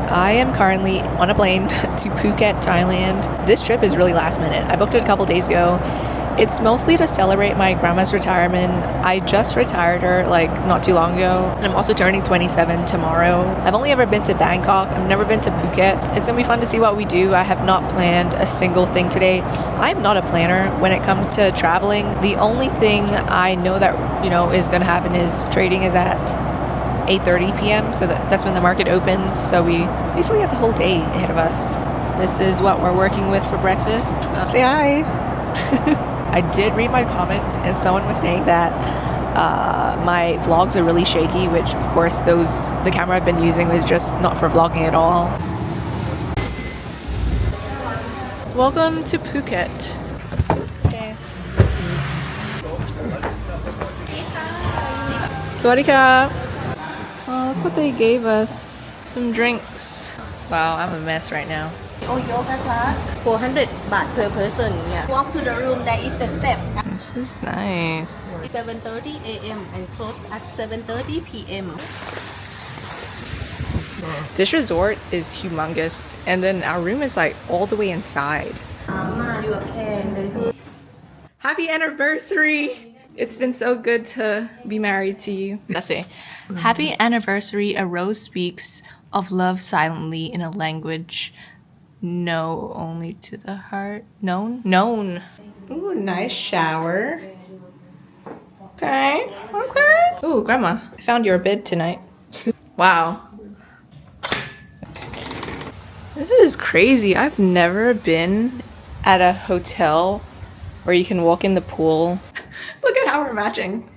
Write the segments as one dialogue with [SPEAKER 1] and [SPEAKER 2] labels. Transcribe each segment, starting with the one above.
[SPEAKER 1] I am currently on a plane to Phuket, Thailand. This trip is really last minute. I booked it a couple days ago. It's mostly to celebrate my grandma's retirement. I just retired her like not too long ago. And I'm also turning 27 tomorrow. I've only ever been to Bangkok. I've never been to Phuket. It's gonna be fun to see what we do. I have not planned a single thing today. I'm not a planner when it comes to traveling. The only thing I know that, is gonna happen is trading is at 8:30 p.m. So that's when the market opens. So we basically have the whole day ahead of us. This is what we're working with for breakfast. Say hi. I did read my comments and someone was saying that my vlogs are really shaky, which of course the camera I've been using was just not for vlogging at all. Welcome to Phuket. Okay. Sawadee. Oh, look what they gave us. Some drinks. Wow, I'm a mess right now.
[SPEAKER 2] Oh, yoga class, 400 baht per person. Yeah. Walk to the room, there is the step.
[SPEAKER 1] This is nice.
[SPEAKER 2] 7:30 a.m. and close at 7:30 p.m.
[SPEAKER 1] This resort is humongous, and then our room is like all the way inside. Happy anniversary! It's been so good to be married to you. That's it. Happy anniversary. A rose speaks of love silently in a language no only to the heart. Known. Ooh, nice shower. Okay. Ooh, grandma, I found your bed tonight. Wow. This is crazy. I've never been at a hotel where you can walk in the pool. Look at how we're matching.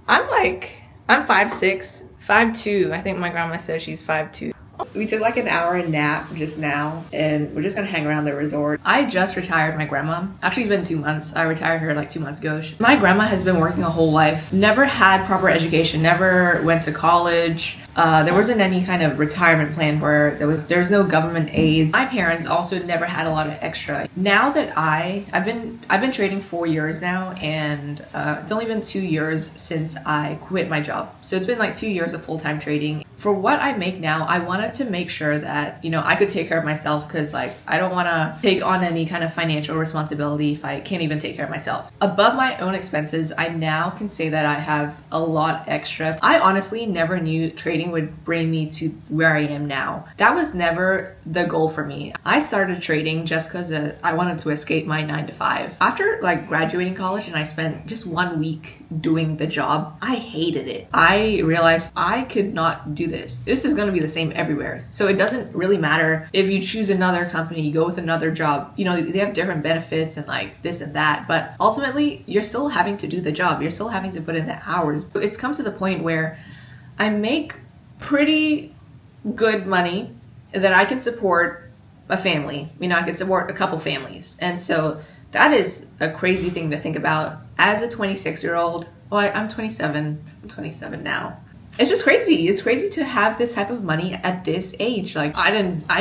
[SPEAKER 1] I'm 5'6", 5'2". I think my grandma says she's 5'2". We took like an hour nap just now and we're just gonna hang around the resort. I just retired my grandma. Actually, it's been 2 months. I retired her like 2 months ago. My grandma has been working a whole life, never had proper education, never went to college. There wasn't any kind of retirement plan for her. There was no government aids. My parents also never had a lot of extra. Now that I've been trading 4 years now, and it's only been 2 years since I quit my job. So it's been like 2 years of full-time trading. For what I make now, I wanted to make sure that, I could take care of myself, because like I don't want to take on any kind of financial responsibility if I can't even take care of myself. Above my own expenses, I now can say that I have a lot extra. I honestly never knew trading would bring me to where I am now. That was never the goal for me. I started trading just because I wanted to escape my 9-to-5. After like graduating college and I spent just 1 week doing the job, I hated it. I realized I could not do this. This is going to be the same everywhere. So it doesn't really matter if you choose another company, you go with another job. They have different benefits and like this and that, but ultimately you're still having to do the job. You're still having to put in the hours. It's come to the point where I make pretty good money that I can support a family. I can support a couple families. And so that is a crazy thing to think about as a 26-year-old. Well, I'm 27. I'm 27 now. It's just crazy. It's crazy to have this type of money at this age. Like I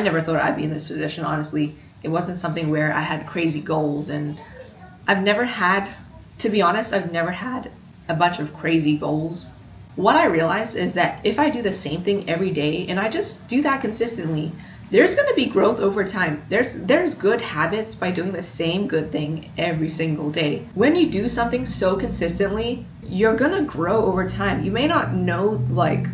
[SPEAKER 1] never thought I'd be in this position, honestly. It wasn't something where I had crazy goals, and I've never had a bunch of crazy goals. What I realized is that if I do the same thing every day and I just do that consistently, there's going to be growth over time. There's good habits by doing the same good thing every single day. When you do something so consistently, you're going to grow over time. You may not know like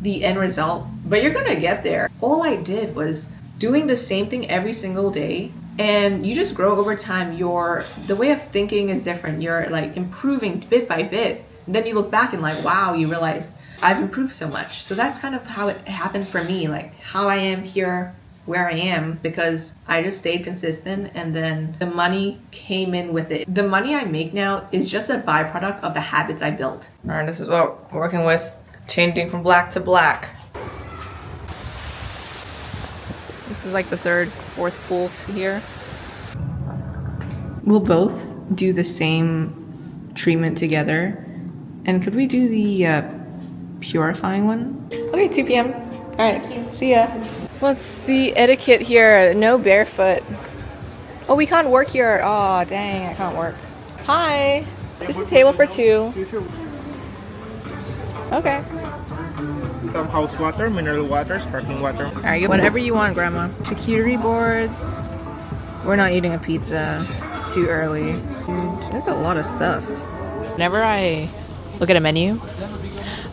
[SPEAKER 1] the end result, but you're going to get there. All I did was doing the same thing every single day, and you just grow over time. The way of thinking is different. You're like improving bit by bit. Then you look back and like, wow, you realize I've improved so much. So that's kind of how it happened for me, like how I am here, where I am, because I just stayed consistent, and then the money came in with it. The money I make now is just a byproduct of the habits I built. All right, this is what we're working with, changing from black to black. This is like the third, fourth pool here. We'll both do the same treatment together. And could we do the purifying one? Okay, 2 p.m. All right, see ya. What's the etiquette here? No barefoot. Oh, we can't work here. Oh, dang, I can't work. Hi. Just a table for two. Okay.
[SPEAKER 3] Some house water, mineral water, sparkling water.
[SPEAKER 1] Alright, whatever you want, Grandma. Charcuterie boards. We're not eating a pizza. It's too early. Dude, there's a lot of stuff. Whenever I look at a menu,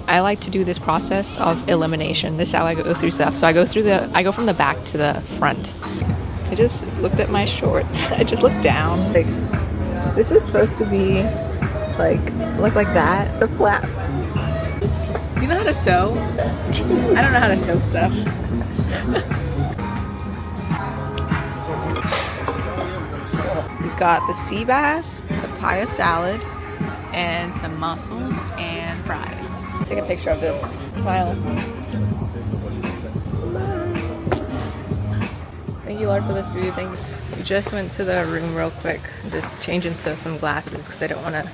[SPEAKER 1] I like to do this process of elimination. This is how I go through stuff. So I go from the back to the front. I just looked at my shorts. I just looked down. Like, this is supposed to be look like that. The flap. You know how to sew? I don't know how to sew stuff. We've got the sea bass, papaya salad, and some mussels and fries. Take a picture of this. Smile. Thank you, Lord, for this food. Thank you. We just went to the room real quick to change into some glasses because I don't want to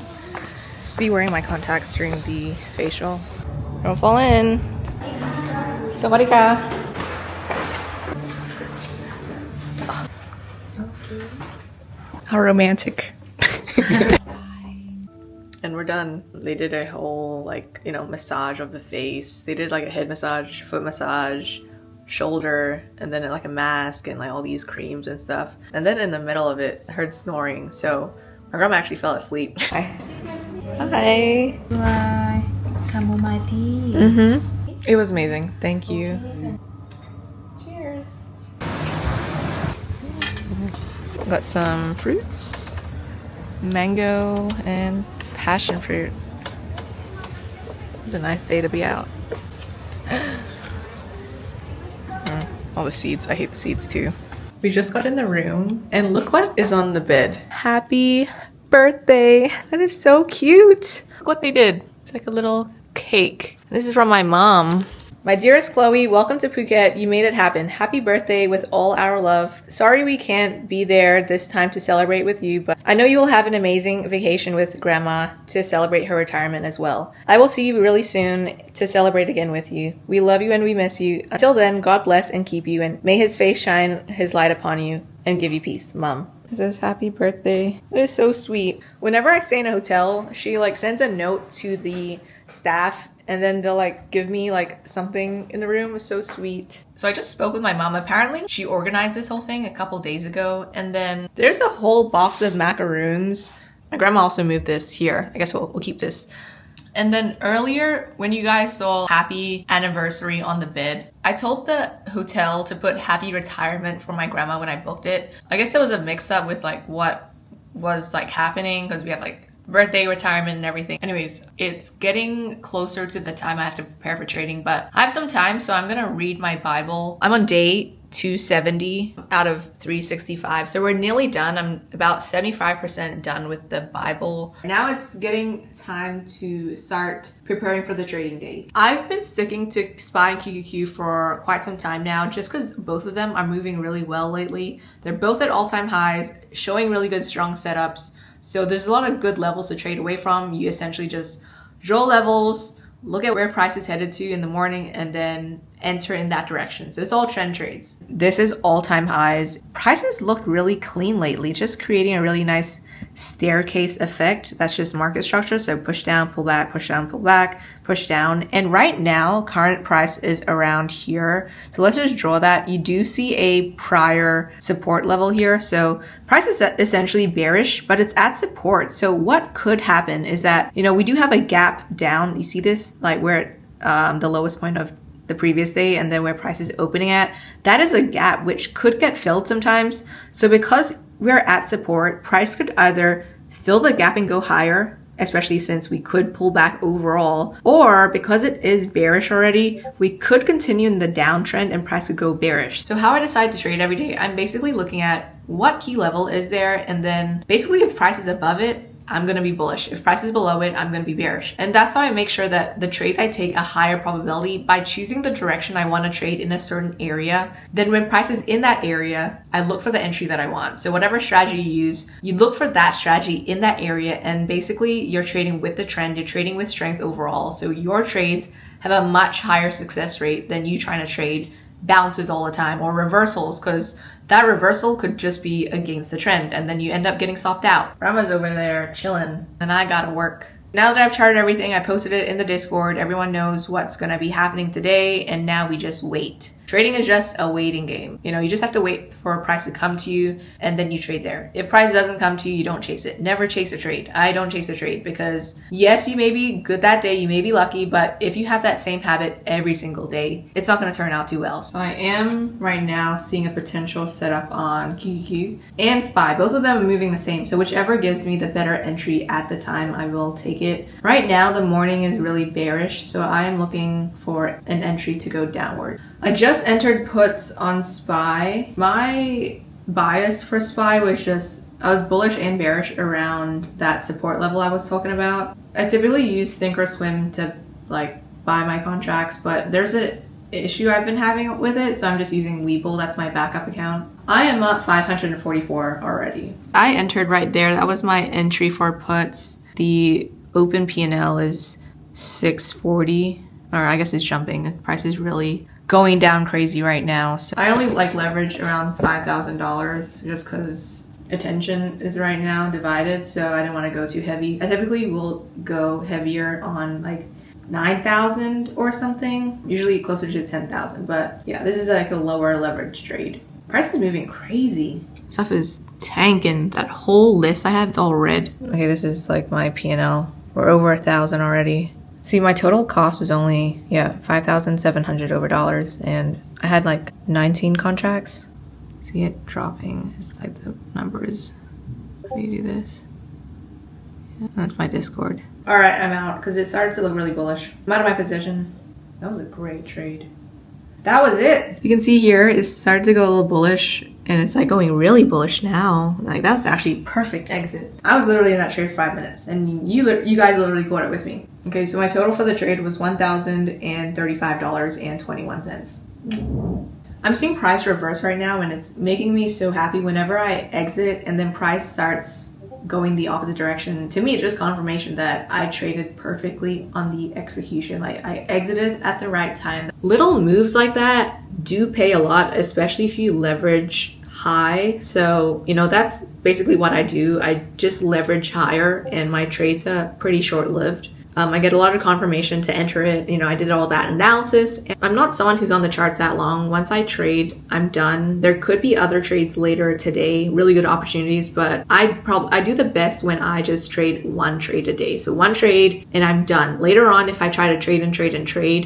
[SPEAKER 1] be wearing my contacts during the facial. Don't fall in. Somebody ka. How romantic. And we're done. They did a whole massage of the face. They did like a head massage, foot massage, shoulder, and then like a mask and like all these creams and stuff. And then in the middle of it, I heard snoring. So my grandma actually fell asleep. Hi. Hi.
[SPEAKER 2] Bye. Chamomile tea.
[SPEAKER 1] Mm-hmm. It was amazing. Thank you. Cheers. Got some fruits, mango and passion fruit. It's a nice day to be out. All the seeds. I hate the seeds too. We just got in the room and look what is on the bed. Happy birthday. That is so cute. Look what they did. It's like a little cake. This is from my mom. My dearest Chloe, welcome to Phuket. You made it happen. Happy birthday with all our love. Sorry we can't be there this time to celebrate with you, but I know you will have an amazing vacation with Grandma to celebrate her retirement as well. I will see you really soon to celebrate again with you. We love you and we miss you. Until then, God bless and keep you, and may his face shine his light upon you and give you peace. Mom. It says happy birthday. It is so sweet. Whenever I stay in a hotel, she sends a note to the staff and then they'll give me something in the room. It's so sweet. So I just spoke with my mom. Apparently she organized this whole thing a couple days ago, and then there's a whole box of macaroons. My grandma also moved this here. I guess we'll keep this. And then earlier when you guys saw happy anniversary on the bed, I told the hotel to put happy retirement for my grandma when I booked it. I guess there was a mix up with what was happening because we have birthday, retirement, and everything. Anyways, it's getting closer to the time I have to prepare for trading, but I have some time, so I'm gonna read my Bible. I'm on day 270 out of 365, so we're nearly done. I'm about 75% done with the Bible. Now it's getting time to start preparing for the trading day. I've been sticking to SPY and QQQ for quite some time now, just because both of them are moving really well lately. They're both at all-time highs, showing really good strong setups. So there's a lot of good levels to trade away from. You essentially just draw levels, look at where price is headed to in the morning, and then enter in that direction. So it's all trend trades. This is all-time highs. Prices look really clean lately, just creating a really nice staircase effect. That's just market structure. So push down, pull back, push down, pull back, push down. And right now, current price is around here. So let's just draw that. You do see a prior support level here. So price is essentially bearish, but it's at support. So what could happen is that, we do have a gap down. You see this, we're at the lowest point of the previous day, and then where price is opening at, that is a gap which could get filled sometimes. So because we're at support, price could either fill the gap and go higher, especially since we could pull back overall, or because it is bearish already, we could continue in the downtrend and price could go bearish. So how I decide to trade every day, I'm basically looking at what key level is there, and then basically if price is above it, I'm going to be bullish. If price is below it, I'm going to be bearish. And that's how I make sure that the trades I take a higher probability by choosing the direction I want to trade in a certain area. Then when price is in that area, I look for the entry that I want. So whatever strategy you use, you look for that strategy in that area, and basically you're trading with the trend, you're trading with strength overall. So your trades have a much higher success rate than you trying to trade bounces all the time or reversals, because that reversal could just be against the trend and then you end up getting soft out. Grandma's over there chilling and I gotta work. Now that I've charted everything, I posted it in the Discord. Everyone knows what's gonna be happening today, and now we just wait. Trading is just a waiting game. You know, you just have to wait for a price to come to you and then you trade there. If price doesn't come to you, you don't chase it. Never chase a trade. I don't chase a trade because yes, you may be good that day, you may be lucky, but if you have that same habit every single day, it's not gonna turn out too well. So I am right now seeing a potential setup on QQQ and SPY. Both of them are moving the same. So whichever gives me the better entry at the time, I will take it. Right now, the morning is really bearish, so I am looking for an entry to go downward. I just entered puts on SPY. My bias for SPY was just, I was bullish and bearish around that support level I was talking about. I typically use Thinkorswim to like buy my contracts, but there's an issue I've been having with it, so I'm just using Webull. That's my backup account. I am up 544 already. I entered right there. That was my entry for puts. The open P&L is 640, or I guess it's jumping. The price is really going down crazy right now. So I only like leverage around $5,000 just because attention is right now divided, so I didn't want to go too heavy. I typically will go heavier on like 9,000 or something, usually closer to 10,000, but yeah, this is like a lower leverage trade. Price is moving crazy. Stuff is tanking. That whole list I have, it's all red. Okay, this is like my P&L. We're over 1,000 already. See, my total cost was only, yeah, $5,700 over dollars, and I had like 19 contracts. See it dropping. It's like the numbers. How do you do this? Yeah, that's my Discord. All right, I'm out because it started to look really bullish. I'm out of my position. That was a great trade. That was it. You can see here, it started to go a little bullish, and it's like going really bullish now. Like that was actually perfect exit. I was literally in that trade for 5 minutes, and you guys literally caught it with me. Okay, so my total for the trade was $1,035.21. I'm seeing price reverse right now, and it's making me so happy whenever I exit and then price starts going the opposite direction. To me, it's just confirmation that I traded perfectly on the execution. Like I exited at the right time. Little moves like that do pay a lot, especially if you leverage high. So, you know, that's basically what I do. I just leverage higher, and my trades are pretty short-lived. I get a lot of confirmation to enter it. You know, I did all that analysis. And I'm not someone who's on the charts that long. Once I trade, I'm done. There could be other trades later today, really good opportunities, but I do the best when I just trade one trade a day. So one trade and I'm done. Later on, if I try to trade,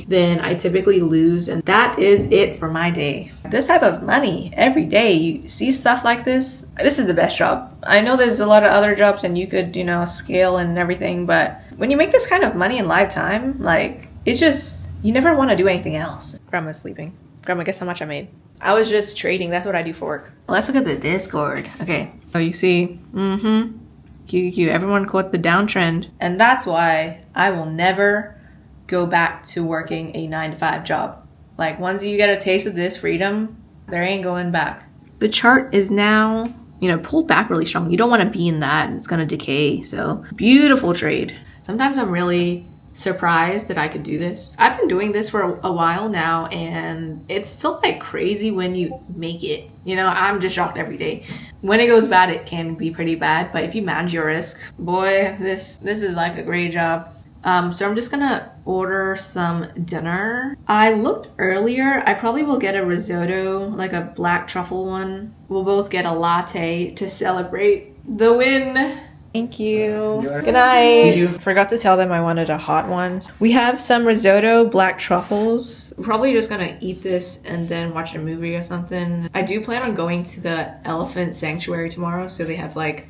[SPEAKER 1] then I typically lose. And that is it for my day. This type of money every day, you see stuff like this. This is the best job. I know there's a lot of other jobs and you could, you know, scale and everything, but when you make this kind of money in live time, like, it just, you never want to do anything else. Grandma's sleeping. Grandma, guess how much I made? I was just trading. That's what I do for work. Let's look at the Discord. Okay. So you see, QQQ, everyone caught the downtrend. And that's why I will never go back to working a 9-to-5 job. Like, once you get a taste of this freedom, there ain't going back. The chart is now, you know, pulled back really strong. You don't want to be in that. It's going to decay. So, beautiful trade. Sometimes I'm really surprised that I could do this. I've been doing this for a while now, and it's still like crazy when you make it. You know, I'm just shocked every day. When it goes bad, it can be pretty bad, but if you manage your risk, boy, this is like a great job. So I'm just gonna order some dinner. I looked earlier, I probably will get a risotto, like a black truffle one. We'll both get a latte to celebrate the win. Thank you. Good night. See you. Forgot to tell them I wanted a hot one. We have some risotto, black truffles. I'm probably just gonna eat this and then watch a movie or something. I do plan on going to the elephant sanctuary tomorrow, so they have like,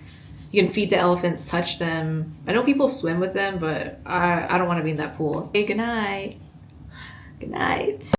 [SPEAKER 1] you can feed the elephants, touch them. I know people swim with them, but I don't want to be in that pool. Okay, good night. Good night.